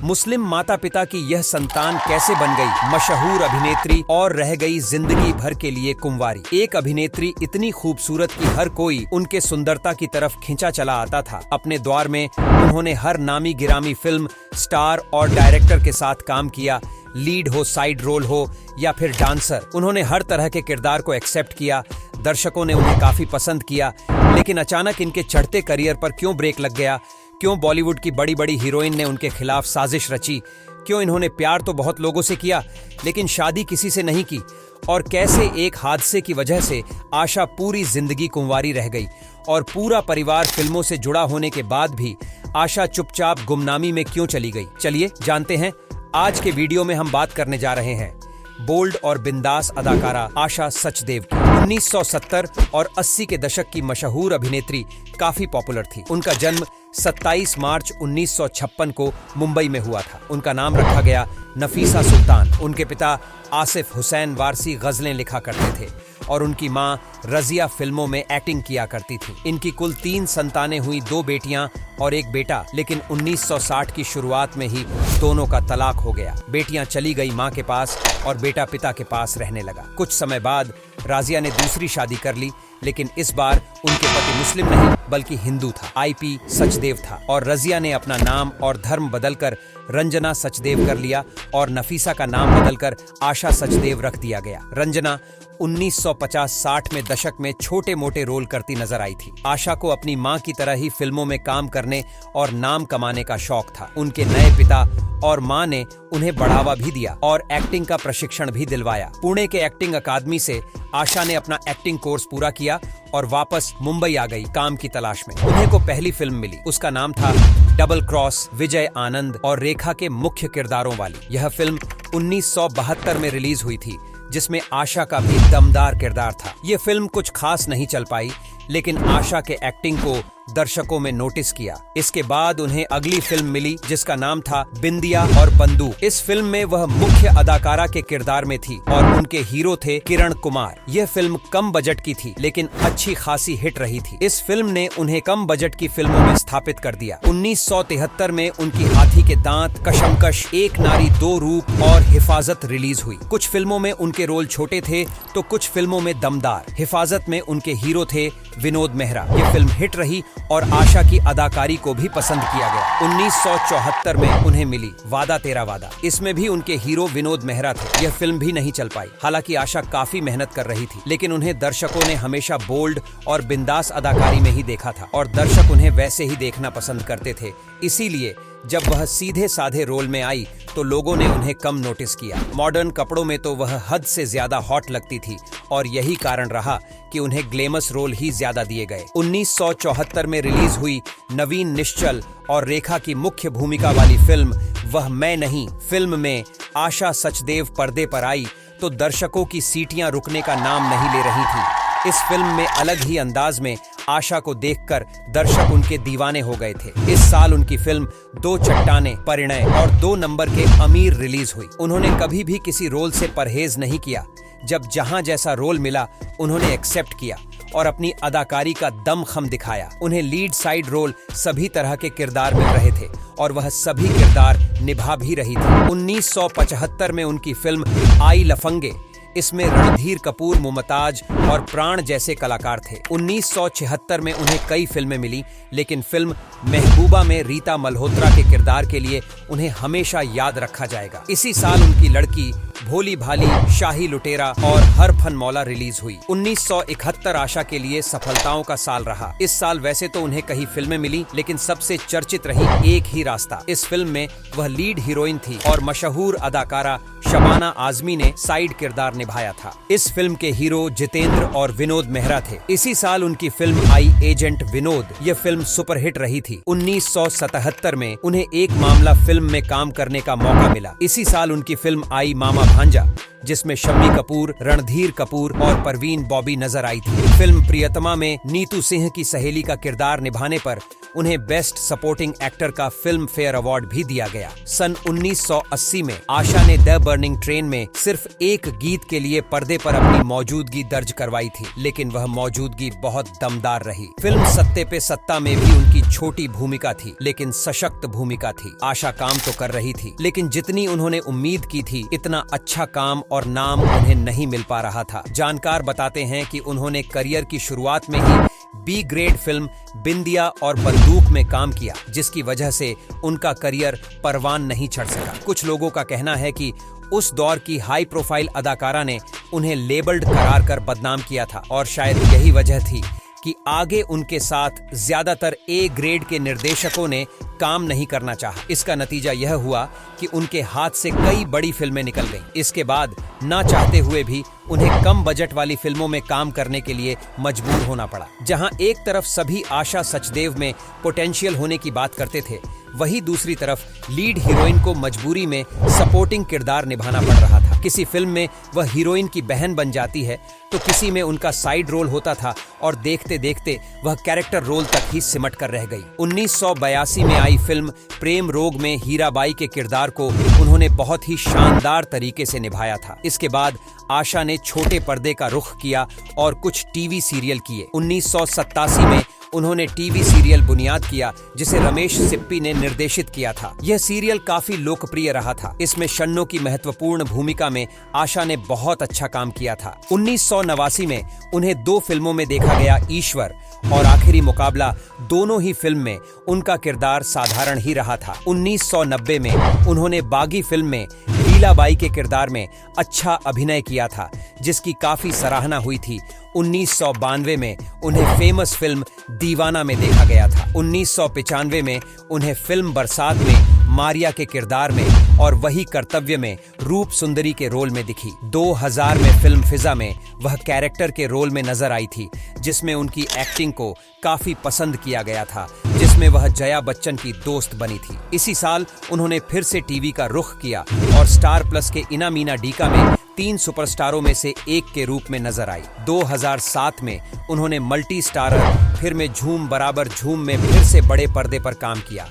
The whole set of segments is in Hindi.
मुस्लिम माता पिता की यह संतान कैसे बन गई मशहूर अभिनेत्री और रह गई जिंदगी भर के लिए कुंवारी। एक अभिनेत्री इतनी खूबसूरत कि हर कोई उनके सुंदरता की तरफ खिंचा चला आता था। अपने द्वार में उन्होंने हर नामी गिरामी फिल्म, स्टार और डायरेक्टर के साथ काम किया। लीड हो, साइड रोल हो या फिर डांसर, उन्होंने हर तरह के किरदार को एक्सेप्ट किया। दर्शकों ने उन्हें काफी पसंद किया। लेकिन अचानक इनके चढ़ते करियर पर क्यों ब्रेक लग गया? क्यों बॉलीवुड की बड़ी बड़ी हीरोइन ने उनके खिलाफ साजिश रची? क्यों इन्होंने प्यार तो बहुत लोगों से किया लेकिन शादी किसी से नहीं की? और कैसे एक हादसे की वजह से आशा पूरी जिंदगी कुंवारी रह गई और पूरा परिवार फिल्मों से जुड़ा होने के बाद भी आशा चुपचाप गुमनामी में क्यों चली गई? चलिए जानते हैं। आज के वीडियो में हम बात करने जा रहे हैं बोल्ड और बिंदास अदाकारा आशा सचदेव की। 1970 और 80 के दशक की मशहूर अभिनेत्री, काफी पॉपुलर थी। उनका जन्म 27 मार्च 1956 को मुंबई में हुआ था। उनका नाम रखा गया नफीसा सुल्तान। उनके पिता आसिफ हुसैन वारसी गजलें लिखा करते थे और उनकी मां रजिया फिल्मों में एक्टिंग किया करती थी। इनकी कुल 3 संतानें हुई, 2 बेटियां और 1 बेटा। लेकिन 1960 की शुरुआत में ही दोनों का तलाक हो गया। बेटियां चली गई मां के पास और बेटा पिता के पास रहने लगा। कुछ समय बाद राजिया ने दूसरी शादी कर ली, लेकिन इस बार उनके पति मुस्लिम नहीं बल्कि हिंदू था, आईपी सचदेव था। और रजिया ने अपना नाम और धर्म बदलकर रंजना सचदेव कर लिया और नफीसा का नाम बदलकर आशा सचदेव रख दिया गया। रंजना 1950-60 में दशक में छोटे मोटे रोल करती नजर आई थी। आशा को अपनी मां की तरह ही फिल्मों में काम करने और नाम कमाने का शौक था। उनके नए पिता और मां ने उन्हें बढ़ावा भी दिया और एक्टिंग का प्रशिक्षण भी दिलवाया। पुणे के एक्टिंग अकादमी से आशा ने अपना एक्टिंग कोर्स पूरा किया और वापस मुंबई आ गई काम की तलाश में। उन्हें को पहली फिल्म मिली, उसका नाम था डबल क्रॉस, विजय आनंद और रेखा के मुख्य किरदारों वाली। यह फिल्म 1972 में रिलीज हुई थी, जिसमें आशा का भी दमदार किरदार था। यह फिल्म कुछ खास नहीं चल पाई, लेकिन आशा के एक्टिंग को दर्शकों में नोटिस किया। इसके बाद उन्हें अगली फिल्म मिली जिसका नाम था बिंदिया और बंदूक। इस फिल्म में वह मुख्य अदाकारा के किरदार में थी और उनके हीरो थे किरण कुमार। यह फिल्म कम बजट की थी लेकिन अच्छी खासी हिट रही थी। इस फिल्म ने उन्हें कम बजट की फिल्मों में स्थापित कर दिया। 1973 में उनकी हाथी के दांत, कशमकश, एक नारी दो रूप और हिफाजत रिलीज हुई। कुछ फिल्मों में उनके रोल छोटे थे तो कुछ फिल्मों में दमदार। हिफाजत में उनके हीरो थे विनोद मेहरा। यह फिल्म हिट रही और आशा की अदाकारी को भी पसंद किया गया। 1974 में उन्हें मिली वादा तेरा वादा। इसमें भी उनके हीरो विनोद मेहरा थे। यह फिल्म भी नहीं चल पाई। हालांकि आशा काफी मेहनत कर रही थी, लेकिन उन्हें दर्शकों ने हमेशा बोल्ड और बिंदास अदाकारी में ही देखा था और दर्शक उन्हें वैसे ही देखना पसंद करते थे। इसीलिए जब वह सीधे साधे रोल में आई तो लोगों ने उन्हें कम नोटिस किया। मॉडर्न कपड़ों में तो वह हद से ज्यादा हॉट लगती थी और यही कारण रहा कि उन्हें ग्लैमरस रोल ही ज्यादा दिए गए। 1974 में रिलीज हुई नवीन निश्चल और रेखा की मुख्य भूमिका वाली फिल्म वह मैं नहीं फिल्म में आशा सचदेव पर्दे पर आई तो दर्शकों की सीटियां रुकने का नाम नहीं ले रही थी। इस फिल्म में अलग ही अंदाज में आशा को देखकर दर्शक उनके दीवाने हो गए थे। इस साल उनकी फिल्म दो चट्टाने, परिणय और 2 नंबर के अमीर रिलीज हुई। उन्होंने कभी भी किसी रोल से परहेज नहीं किया। जब जहां जैसा रोल मिला उन्होंने एक्सेप्ट किया और अपनी अदाकारी का दमखम दिखाया। उन्हें लीड साइड रोल सभी तरह के किरदार मिल रहे थे और वह सभी किरदार निभा भी रही थी। 1975 में उनकी फिल्म आई लफंगे। इसमें रणधीर कपूर, मुमताज और प्राण जैसे कलाकार थे। 1976 में उन्हें कई फिल्में मिली, लेकिन फिल्म महबूबा में रीता मल्होत्रा के किरदार के लिए उन्हें हमेशा याद रखा जाएगा। इसी साल उनकी लड़की, भोली भाली, शाही लुटेरा और हर फन मौला रिलीज हुई। 1971 आशा के लिए सफलताओं का साल रहा। इस साल वैसे तो उन्हें कई फिल्में मिली, लेकिन सबसे चर्चित रही एक ही रास्ता। इस फिल्म में वह लीड हीरोइन थी और मशहूर अदाकारा शबाना आजमी ने साइड किरदार निभाया था। इस फिल्म के हीरो जितेंद्र और विनोद मेहरा थे। इसी साल उनकी फिल्म आई एजेंट विनोद। यह फिल्म सुपरहिट रही थी। 1977 में उन्हें एक मामला फिल्म में काम करने का मौका मिला। इसी साल उनकी फिल्म आई मामा भांजा, जिसमें शम्मी कपूर, रणधीर कपूर और परवीन बॉबी नजर आई थी। फिल्म प्रियतमा में नीतू सिंह की सहेली का किरदार निभाने पर उन्हें बेस्ट सपोर्टिंग एक्टर का फिल्म फेयर अवार्ड भी दिया गया। सन 1980 में आशा ने द बर्निंग ट्रेन में सिर्फ एक गीत के लिए पर्दे पर अपनी मौजूदगी दर्ज करवाई थी, लेकिन वह मौजूदगी बहुत दमदार रही। फिल्म सत्ते पे सत्ता में भी उनकी छोटी भूमिका थी, लेकिन सशक्त भूमिका थी। आशा काम तो कर रही थी, लेकिन जितनी उन्होंने उम्मीद की थी इतना अच्छा काम और नाम उन्हें नहीं मिल पा रहा था। जानकार बताते हैं कि उन्होंने करियर की शुरुआत में ही बी ग्रेड फिल्म बिंदिया और बंदूक में काम किया, जिसकी वजह से उनका करियर परवान नहीं चढ़ सका। कुछ लोगों का कहना है कि उस दौर की हाई प्रोफाइल अदाकारा ने उन्हें लेबल्ड करार कर बदनाम किया था, और शायद यही वजह थी कि आगे उनके साथ ज्यादातर ए ग्रेड के निर्देशकों ने काम नहीं करना चाहा। इसका नतीजा यह हुआ कि उनके हाथ से कई बड़ी फिल्में निकल गईं। इसके बाद ना चाहते हुए भी उन्हें कम बजट वाली फिल्मों में काम करने के लिए मजबूर होना पड़ा। जहां एक तरफ सभी आशा सचदेव में पोटेंशियल होने की बात करते थे, वहीं दूसरी तरफ लीड हीरोइन को मजबूरी में सपोर्टिंग किरदार निभाना पड़ रहा था। किसी फिल्म में वह हीरोइन की बहन बन जाती है, तो किसी में उनका साइड रोल होता था, और देखते देखते वह कैरेक्टर रोल तक ही सिमट कर रह गई। 1982 में आई फिल्म प्रेम रोग में हीराबाई के किरदार को उन्होंने बहुत ही शानदार तरीके से निभाया था। इसके बाद आशा ने छोटे पर्दे का रुख किया और कुछ टीवी सीरियल किए। 1987 में उन्होंने टीवी सीरियल बुनियाद किया, जिसे रमेश सिप्पी ने निर्देशित किया था। यह सीरियल काफी लोकप्रिय रहा था। इसमें शन्नो की महत्वपूर्ण भूमिका में आशा ने बहुत अच्छा काम किया था। 1989 में उन्हें 2 फिल्मों में देखा गया, ईश्वर और आखिरी मुकाबला। दोनों ही फिल्म में उनका किरदार साधारण ही रहा था। 1990 में उन्होंने बागी फिल्म में लीलाबाई के किरदार में अच्छा अभिनय किया था, जिसकी काफी सराहना हुई थी। 1992 में उन्हें फेमस फिल्म दीवाना में देखा गया था। 1995 में उन्हें फिल्म बरसात में मारिया के किरदार में और वही कर्तव्य में रूप सुंदरी के रोल में दिखी। 2000 में फिल्म फिजा में वह कैरेक्टर के रोल में नजर आई थी, जिसमें उनकी एक्टिंग को काफी पसंद किया गया था, जिसमें वह जया बच्चन की दोस्त बनी थी। इसी साल उन्होंने फिर से टीवी का रुख किया और स्टार प्लस के इना मीना डीका में 3 सुपरस्टारों में से एक के रूप में नजर आई। 2007 में उन्होंने मल्टी स्टारर फिर में झूम बराबर झूम में फिर से बड़े पर्दे पर काम किया।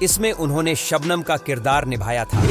इसमें उन्होंने शबनम का किरदार निभाया था।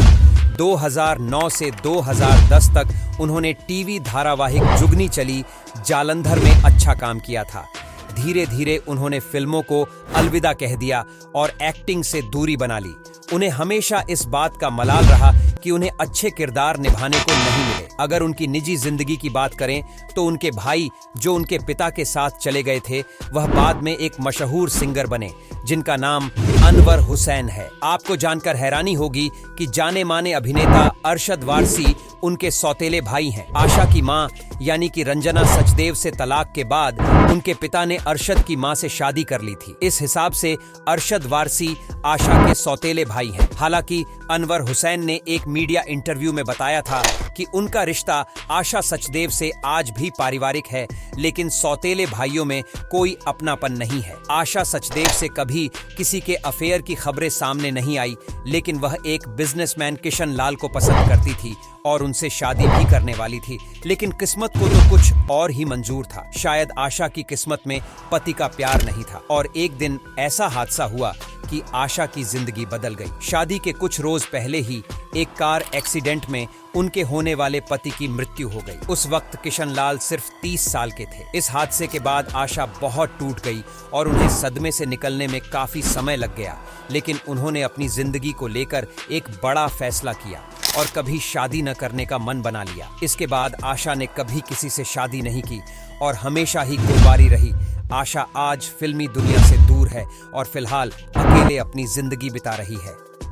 2009 से 2010 तक उन्होंने टीवी धारावाहिक जुगनी चली जालंधर में अच्छा काम किया था। धीरे धीरे उन्होंने फिल्मों को अलविदा कह दिया और एक्टिंग से दूरी बना ली। उन्हें हमेशा इस बात का मलाल रहा कि उन्हें अच्छे किरदार निभाने को नहीं मिले। अगर उनकी निजी जिंदगी की बात करें तो उनके भाई, जो उनके पिता के साथ चले गए थे, वह बाद में एक मशहूर सिंगर बने, जिनका नाम अनवर हुसैन है। आपको जानकर हैरानी होगी कि जाने माने अभिनेता अरशद वारसी उनके सौतेले भाई हैं। आशा की मां यानी कि रंजना सचदेव से तलाक के बाद उनके पिता ने अरशद की मां से शादी कर ली थी। इस हिसाब से अरशद वारसी आशा के सौतेले भाई हैं। हालांकि अनवर हुसैन ने एक मीडिया इंटरव्यू में बताया था कि उनका रिश्ता आशा सचदेव से आज भी पारिवारिक है, लेकिन सौतेले भाइयों में कोई अपनापन नहीं है। आशा सचदेव से कभी किसी के अफेयर की खबरें सामने नहीं आई, लेकिन वह एक बिजनेसमैन किशन लाल को पसंद करती थी और उनसे शादी भी करने वाली थी। लेकिन किस्मत को तो कुछ और ही मंजूर था। शायद आशा की किस्मत में पति का प्यार नहीं था, और एक दिन ऐसा हादसा हुआ कि आशा की जिंदगी बदल गई। शादी के कुछ रोज पहले ही एक कार एक्सीडेंट में उनके होने वाले पति की मृत्यु हो गई। उस वक्त किशन लाल सिर्फ 30 साल के थे। इस हादसे के बाद आशा बहुत टूट गई और उन्हें सदमे से निकलने में काफी समय लग गया, लेकिन उन्होंने अपनी जिंदगी को लेकर एक बड़ा फैसला किया और कभी शादी न करने का मन बना लिया। इसके बाद आशा ने कभी किसी से शादी नहीं की और हमेशा ही कुंवारी रही। आशा आज फिल्मी दुनिया से दूर है और फिलहाल अकेले अपनी जिंदगी बिता रही है।